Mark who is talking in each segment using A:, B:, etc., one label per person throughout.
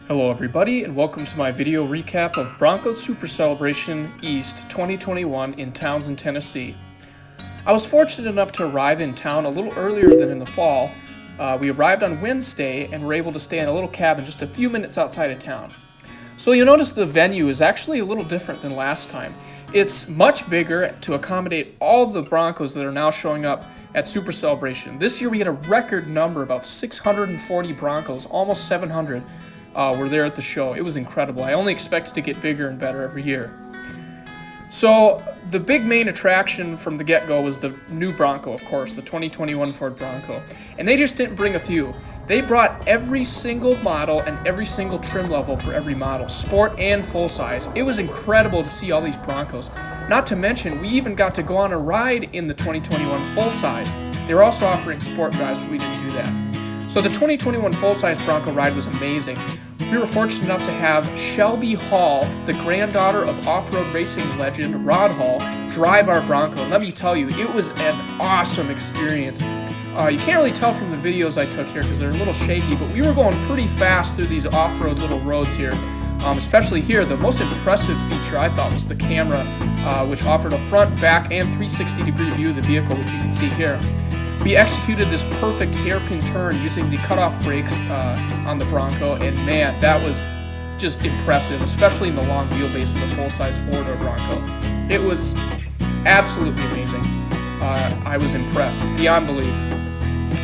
A: Hello everybody and welcome to my video recap of Bronco Super Celebration East 2021 in Townsend, Tennessee. I was fortunate enough to arrive in town a little earlier than in the fall. We arrived on Wednesday and were able to stay in a little cabin just a few minutes outside of town. So you'll notice the venue is actually a little different than last time. It's much bigger to accommodate all the Broncos that are now showing up at Super Celebration. This year we had a record number, about 640 Broncos, almost 700. Were there at the show. It was incredible. I only expect it to get bigger and better every year. So the big main attraction from the get-go was the new Bronco, of course, the 2021 Ford Bronco. And they just didn't bring a few. They brought every single model and every single trim level for every model, sport and full size. It was incredible to see all these Broncos. Not to mention, we even got to go on a ride in the 2021 full size. They were also offering sport drives, but we didn't do that. So the 2021 full-size Bronco ride was amazing. We were fortunate enough to have Shelby Hall, the granddaughter of off-road racing legend Rod Hall, drive our Bronco. And let me tell you, it was an awesome experience. You can't really tell from the videos I took here because they're a little shaky, but we were going pretty fast through these off-road little roads here. Especially here, the most impressive feature I thought was the camera, which offered a front, back, and 360-degree view of the vehicle, which you can see here. We executed this perfect hairpin turn using the cutoff brakes on the Bronco, and man, that was just impressive, especially in the long wheelbase of the full-size four-door Bronco. It was absolutely amazing. I was impressed, beyond belief.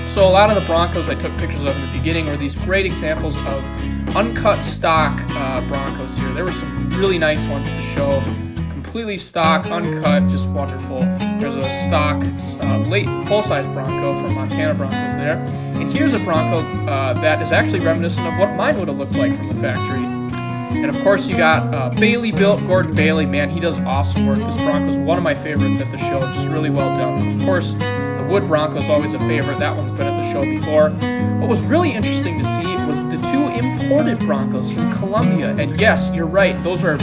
A: So a lot of the Broncos I took pictures of in the beginning were these great examples of uncut stock Broncos here. There were some really nice ones at the show. Completely stock, uncut, just wonderful. There's a stock late full-size Bronco from Montana Broncos there. And here's a Bronco that is actually reminiscent of what mine would have looked like from the factory. And of course you got Bailey built, Gordon Bailey. Man, he does awesome work. This Bronco's one of my favorites at the show, just really well done. Of course, the Wood Bronco's always a favorite. That one's been at the show before. What was really interesting to see was the two imported Broncos from Columbia. And yes, you're right, those are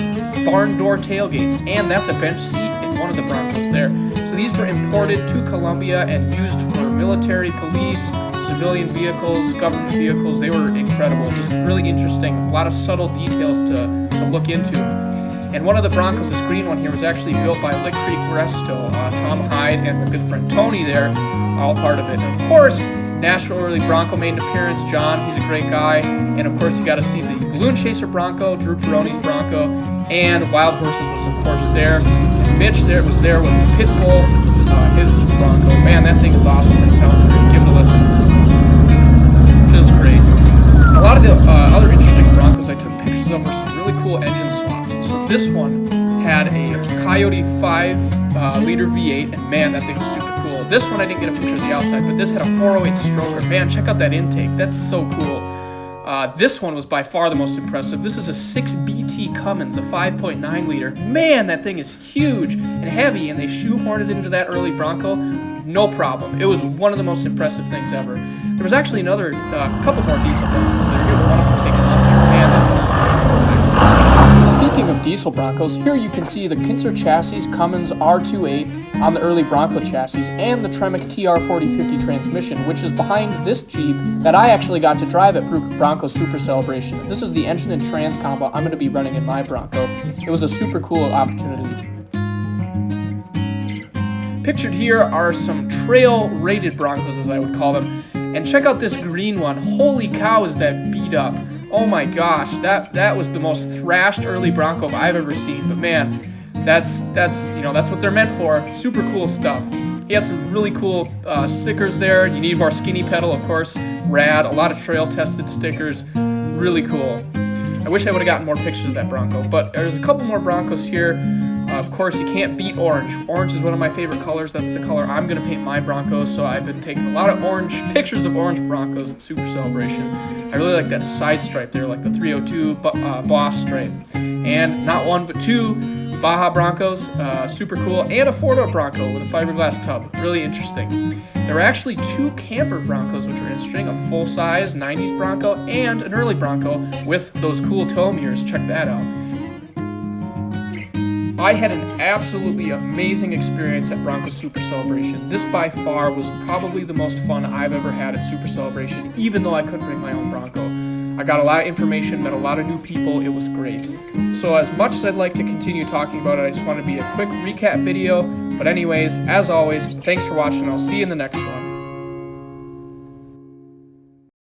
A: barn door tailgates, and that's a bench seat in one of the Broncos there. So these were imported to Columbia and used for military, police, civilian vehicles, government vehicles. They were incredible, just really interesting. A lot of subtle details to look into. And one of the Broncos, this green one here, was actually built by Lick Creek Resto. Tom Hyde and the good friend Tony there, all part of it. And of course, Nashville Early Bronco made an appearance. John, he's a great guy. And of course, you got to see the Balloon Chaser Bronco, Drew Peroni's Bronco, and Wild Horses was of course there. And Mitch there was there with Pitbull, his Bronco. Man, that thing is awesome. It sounds great. Give it a listen. Just great. A lot of the other interesting Broncos I took pictures of were some really cool engine swaps. So this one had a Coyote 5-liter V8, and man, that thing was super cool. This one I didn't get a picture of the outside, but this had a 408 stroker. Man, check out that intake. That's so cool. This one was by far the most impressive. This is a 6BT Cummins, a 5.9 liter. Man, that thing is huge and heavy, and they shoehorned it into that early Bronco. No problem. It was one of the most impressive things ever. There was actually another couple more diesel Broncos there. Here's one of them taken off here. Man, that sounded perfect. Speaking of diesel Broncos, here you can see the Kinser chassis Cummins R28 on the early Bronco chassis and the Tremec TR4050 transmission, which is behind this Jeep that I actually got to drive at Bronco Super Celebration. This is the engine and trans combo I'm going to be running in my Bronco. It was a super cool opportunity. Pictured here are some trail-rated Broncos, as I would call them. And check out this green one. Holy cow, is that beat up. Oh my gosh, that was the most thrashed early Bronco I've ever seen. But man, that's what they're meant for. Super cool stuff. He had some really cool stickers there. You need more skinny pedal, of course. Rad. A lot of trail tested stickers. Really cool. I wish I would have gotten more pictures of that Bronco. But there's a couple more Broncos here. Of course, you can't beat orange. Orange is one of my favorite colors. That's the color I'm going to paint my Broncos, so I've been taking a lot of pictures of orange Broncos at Super Celebration. I really like that side stripe there, like the 302 Boss stripe. And not one, but two Baja Broncos, super cool, and a four-door Bronco with a fiberglass tub. Really interesting. There were actually two camper Broncos, which were interesting, a full-size 90s Bronco and an early Bronco with those cool tow mirrors. Check that out. I had an absolutely amazing experience at Bronco Super Celebration. This by far was probably the most fun I've ever had at Super Celebration, even though I couldn't bring my own Bronco. I got a lot of information, met a lot of new people. It was great. So as much as I'd like to continue talking about it, I just want to be a quick recap video. But anyways, as always, thanks for watching. I'll see you in the next one.